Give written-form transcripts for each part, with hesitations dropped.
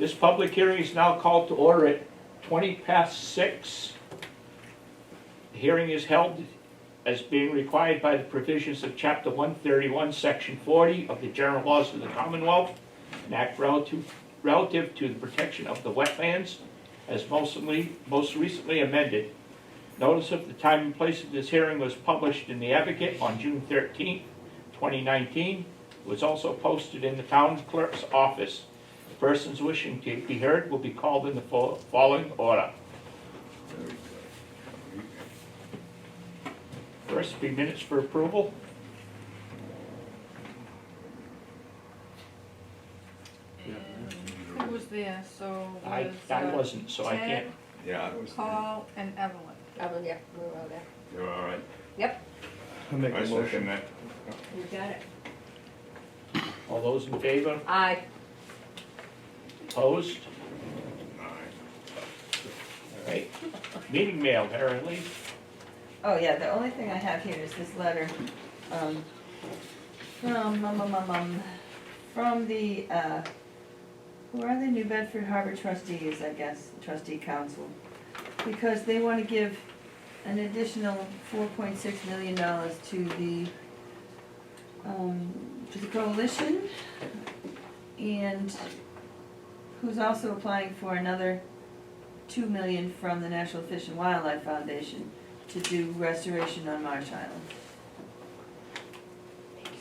This public hearing is now called to order at 6:20. The hearing is held as being required by the provisions of Chapter 131, Section 40 of the General Laws of the Commonwealth, an act relative to the protection of the wetlands, as most recently amended. Notice of the time and place of this hearing was published in the Advocate on June 13, 2019. It was also posted in the town clerk's office. Persons wishing to be heard will be called in the following order. First, be minutes for approval. Who was there? So I was, wasn't, so I can't. Ted, Yeah, it was. Paul, and Evelyn. Evelyn, yeah, we were all there. You're all right. Yep, I'll make I a second motion. that. you got it. All those in favor? Aye. Opposed? Aye. All right. Meeting mail, Mary Lee. Oh, yeah, the only thing I have here is this letter, from the, who are the New Bedford Harbor trustees, I guess, trustee council. Because they wanna give an additional $4.6 million to the coalition, and who's also applying for another $2 million from the National Fish and Wildlife Foundation to do restoration on Marsh Island.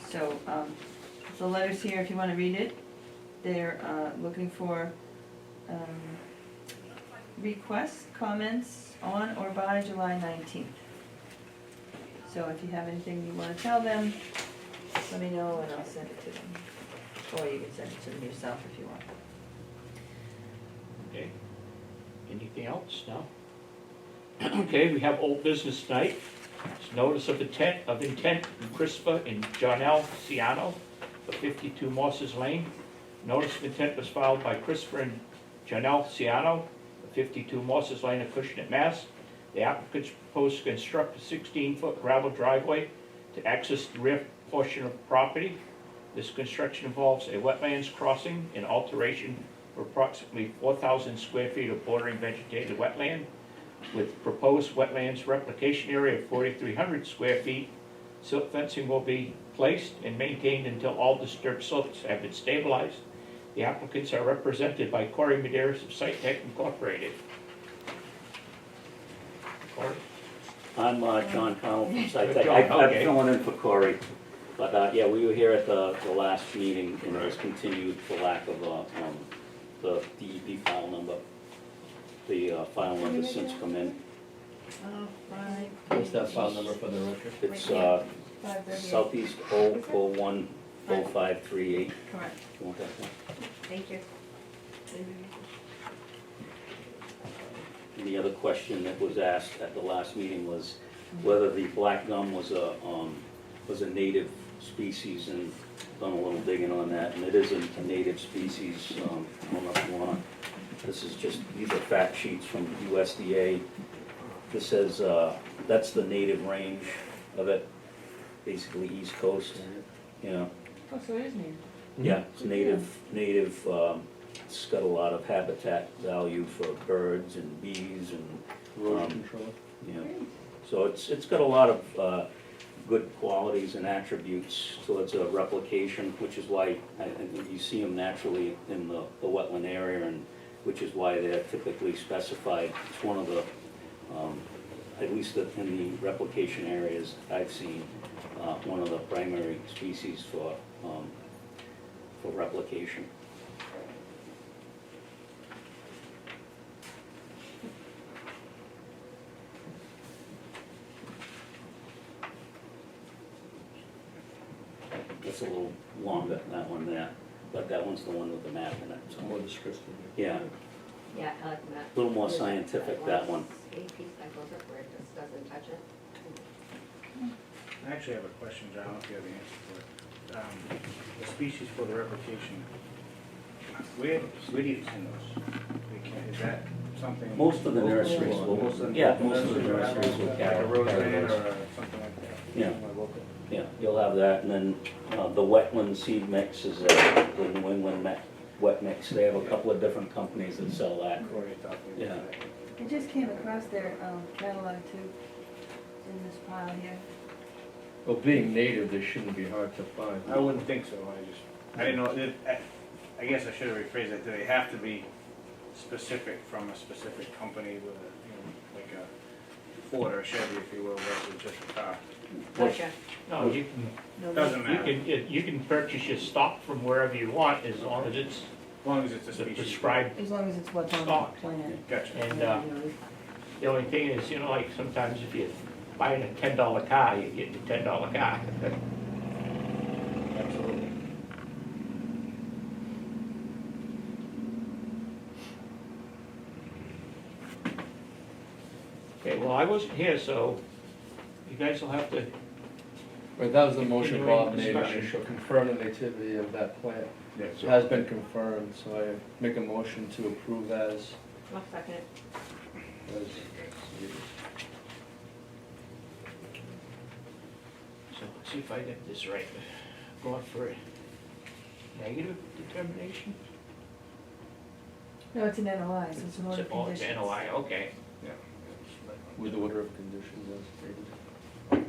So, the letter's here if you wanna read it. They're, looking for, requests, comments on or by July 19th. So if you have anything you wanna tell them, let me know and I'll send it to them. Or you can send it to them yourself if you want. Okay. Anything else? No? Okay, we have old business tonight. It's notice of intent from Christopher and Jonelle Ciano for 52 Mosses Lane. Notice of intent was filed by Christopher and Jonelle Ciano for 52 Mosses Lane, Acushnet, Mass. The applicants propose to construct a 16-foot gravel driveway to access the rear portion of the property. This construction involves a wetlands crossing and alteration for approximately 4,000 square feet of bordering vegetated wetland, with proposed wetlands replication area of 4,300 square feet. Silt fencing will be placed and maintained until all disturbed slopes have been stabilized. The applicants are represented by Corey Medeiros of Site Tech Incorporated. Corey? I'm John Connell from Site John, Tech. I'm okay. filling in for Corey. But yeah, we were here at the last meeting and it was continued for lack of the DEP file number. The file number's since come in. Oh, right. What's that file number for the record? It's 538. Southeast 0410538. Correct. You want that one? Thank you. And the other question that was asked at the last meeting was whether the black gum was a native species, and done a little digging on that, and it is a native species. I don't know if you want to, this is just, these are fact sheets from USDA. This says, that's the native range of it, basically East Coast, you know. Oh, so it is new. Yeah, it's native, it's got a lot of habitat value for birds and bees and, Erosion control. you know. So it's got a lot of good qualities and attributes, so it's a replication, which is why I think you see them naturally in the wetland area, and which is why they're typically specified. It's one of the, at least in the replication areas I've seen, one of the primary species for replication. It's a little longer, that one there, but that one's the one with the map in it. It's more descriptive. Yeah, Yeah, I like that. a little more scientific, that one. AP that goes up where it just doesn't touch it. I actually have a question, John, I don't know if you have the answer for it. The species for the replication, where do you find those? Is that something? Most of the nurseries Most will, of the yeah, most of the nurseries nurseries will Like carry a roseland those. or something like that? Yeah. Somewhere local? Yeah, you'll have that, and then the wetland seed mix is the New England wet mix. They have a couple of different companies that sell that. Corey talked to me about that. I just came across their catalog too, in this pile here. Well, being native, they shouldn't be hard to find. I wouldn't think so, I didn't know, I guess I should have rephrased that, do they have to be specific from a specific company with a, you know, like a Ford or a Chevy, if you will, versus just a car? Gotcha. No, you can, Doesn't matter, you can purchase your stock from wherever you want as long as it's as long as it's a the species. prescribed. As long as it's what's on the Stock. plan. Gotcha. And, the only thing is, you know, like sometimes if you're buying a $10 car, you're getting a $10 car. Absolutely. Okay, well, I wasn't here, so you guys will have to, Right, that was the motion Continuing Bob made, discussion. to confirm the nativity of that plant. Yeah, It so- has been confirmed, so I make a motion to approve as, I'll second it. as so let's see if I get this right. Going for a negative determination? No, it's an NOI, so it's an order of Oh, it's conditions. NOI, okay. Yeah. with the order of conditions as stated.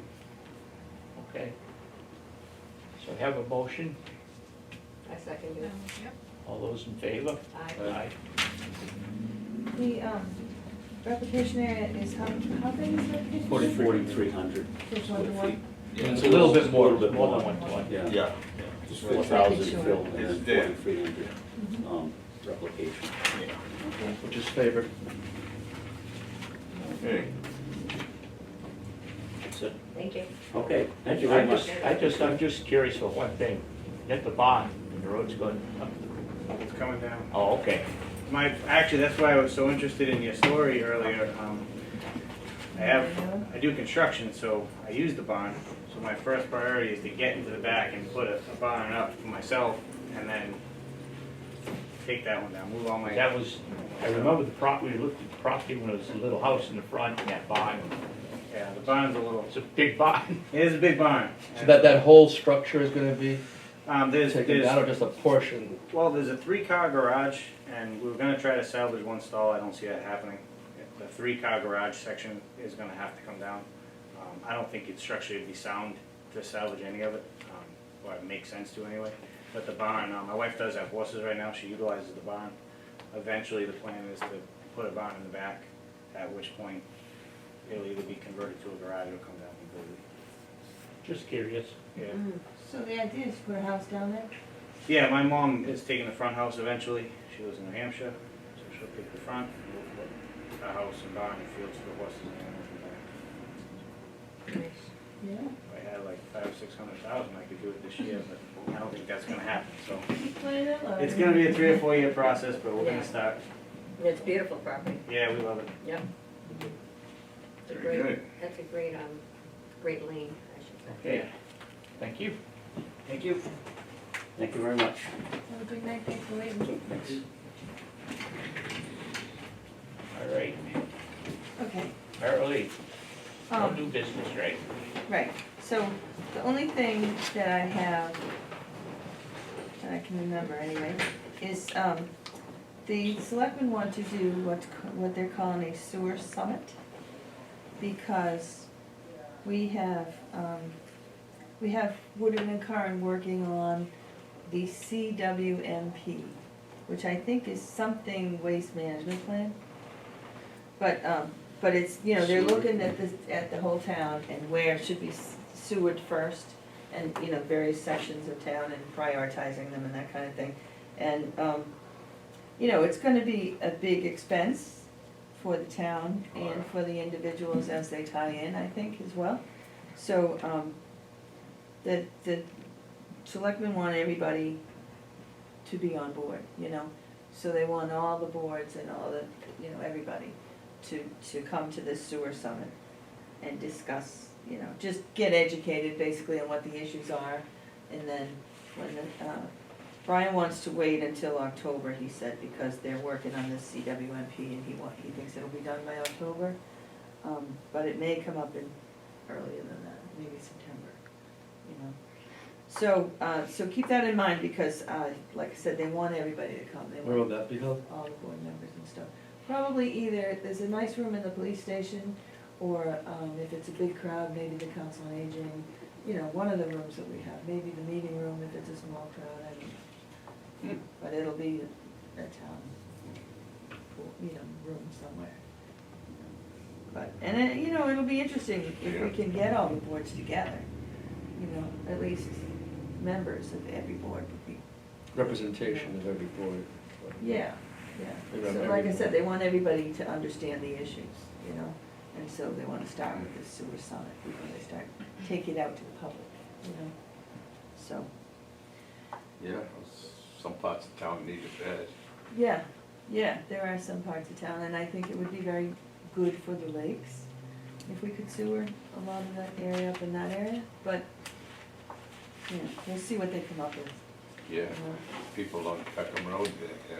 Okay. So have a motion, I second it. Yep. all those in favor? Aye. The, replication area is how big is the replication? 4,300. It's 1 to 1? Yeah, It's a little bit more. A little bit More more. than 1 to 1. Yeah. yeah, Just Making 4,000 sure. filled and then It's there. 4,300 replication. yeah. Which is favored. Okay. That's it. Thank you. Okay, thank you very much. I'm just curious for one thing. At the barn, the road's going up. It's coming down. Oh, okay. Actually, that's why I was so interested in your story earlier. I do construction, so I use the barn. So my first priority is to get into the back and put a barn up for myself, and then take that one down, move all my. That was, I remember the property, we looked at the property when it was a little house in the front and that barn. Yeah, the barn's a little, It's a big barn. it is a big barn. So that whole structure is gonna be There's, taken down, or just a portion? well, there's a 3-car garage, and we were gonna try to salvage one stall. I don't see that happening. The 3-car garage section is gonna have to come down. I don't think it's structurally would be sound to salvage any of it, or it makes sense to anyway. But the barn, my wife does have horses right now. She utilizes the barn. Eventually, the plan is to put a barn in the back, at which point it'll either be converted to a garage or come down completely. Just curious. Yeah. So the idea is to put a house down there? Yeah, my mom is taking the front house eventually. She lives in New Hampshire, so she'll take the front, and we'll put a house and barn and fields for the horses and animals in the back. Nice. Yeah. If I had like 500,000-600,000, I could do it this year, but I don't think that's gonna happen, so. Keep playing it low. It's gonna be a 3 or 4 year process, but we're gonna start. It's beautiful property. Yeah, we love it. Yep. It's a Very great, good. that's a great, great lane, I should say. Okay, thank you. Thank you. Thank you very much. Have a good night, thanks for waiting. Thanks. All right, Okay. apparently, no Um, new business, right? Right, so the only thing that I have, that I can remember anyway, is, the selectmen want to do what they're calling a sewer summit, because we have Woodard and Curran working on the CWMP, which I think is something waste management plan. But it's, you know, they're looking at the whole town and where it should be sewered first, and, you know, various sections of town and prioritizing them and that kind of thing. And, you know, it's gonna be a big expense for the town and for the individuals as they tie in, I think, as well. So, the selectmen want everybody to be on board, you know? So they want all the boards and all the, you know, everybody to come to this sewer summit and discuss, you know, just get educated basically on what the issues are. And then when Brian wants to wait until October, he said, because they're working on this CWMP and he thinks it'll be done by October. But it may come up in earlier than that, maybe September, you know. So, so keep that in mind, because, like I said, they want everybody to come, they Where will want that be held? all the board members and stuff. Probably either, there's a nice room in the police station, or, if it's a big crowd, maybe the council on aging, you know, one of the rooms that we have, maybe the meeting room if it's a small crowd, I mean. But it'll be a town, you know, room somewhere. But, and it, you know, it'll be interesting if we can get all the boards together, you know, at least members of every board would be. Representation of every board. Yeah, They yeah. run So every like I said, board. they want everybody to understand the issues, you know, and so they wanna start with this sewer summit before they start, take it out to the public, you know, so, Yeah, some parts of town need it bad. yeah, there are some parts of town, and I think it would be very good for the lakes if we could sewer a lot of that area up in that area, but, you know, we'll see what they come up with. Yeah, you know. people on Peckham Road there,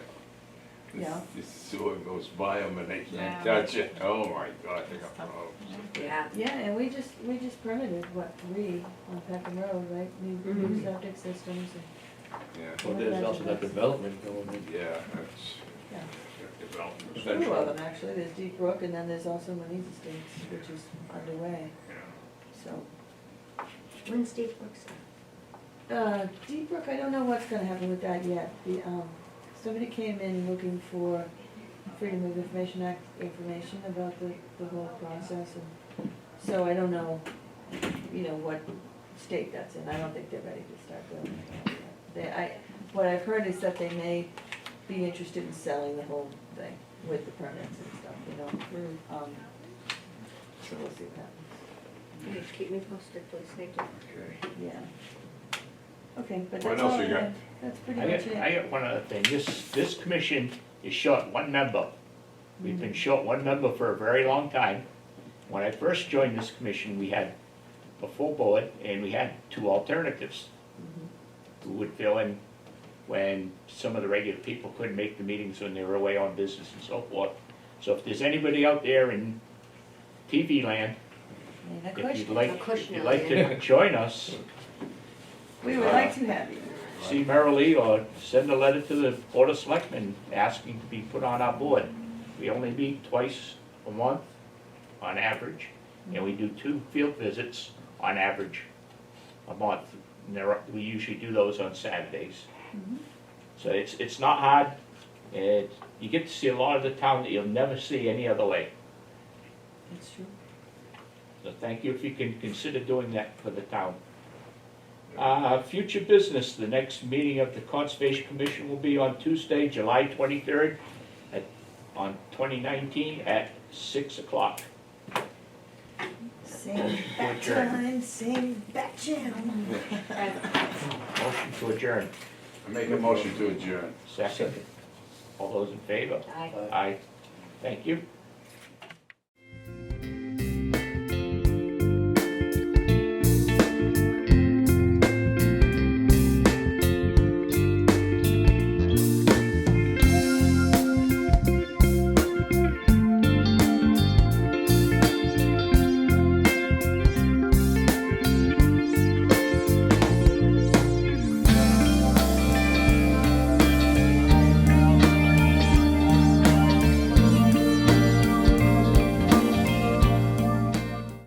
Yeah. This sewer goes by them and they Yeah. can't touch it. Oh my God, they got problems. Yeah. Yeah, and we just permitted, what, 3 on Peckham Road, right? New Mhm. septic systems and, Yeah, Well, there's also that development going in. yeah, that's yeah. development. Two of them, actually, there's Deep Brook and then there's also Manise Estates, which is underway, Yeah. so. When's Steve Brooks? Deep Brook, I don't know what's gonna happen with that yet. Somebody came in looking for Freedom of Information Act information about the whole process, and so I don't know, you know, what state that's in. I don't think they're ready to start building it yet. What I've heard is that they may be interested in selling the whole thing with the permits and stuff, you know. So we'll see what happens. You keep me posted, please, thank you. Okay. Yeah. Okay, but What that's else all I you got? have. That's pretty I much got, it. I got one other thing, this commission is short one member. We've been short one member for a very long time. When I first joined this commission, we had a full board and we had 2 alternatives who would fill in when some of the regular people couldn't make the meetings when they were away on business and so forth. So if there's anybody out there in TV land, And a if you'd question. like, Acushnet, if you'd like yeah. to join us, We would like to have you. see Merrilee or send a letter to the Board of Selectmen asking to be put on our board. We only meet twice a month on average, and we do 2 field visits on average a month. And we usually do those on Saturdays. So it's not hard, and you get to see a lot of the town that you'll never see any other way. That's true. So thank you if you can consider doing that for the town. Future business, the next meeting of the Conservation Commission will be on Tuesday, July 23rd, on 2019 at 6 o'clock. Same bat Adjourn. time, same bat channel. Motion to adjourn. I make a motion to adjourn. Second. All those in favor? Aye. Aye. Thank you.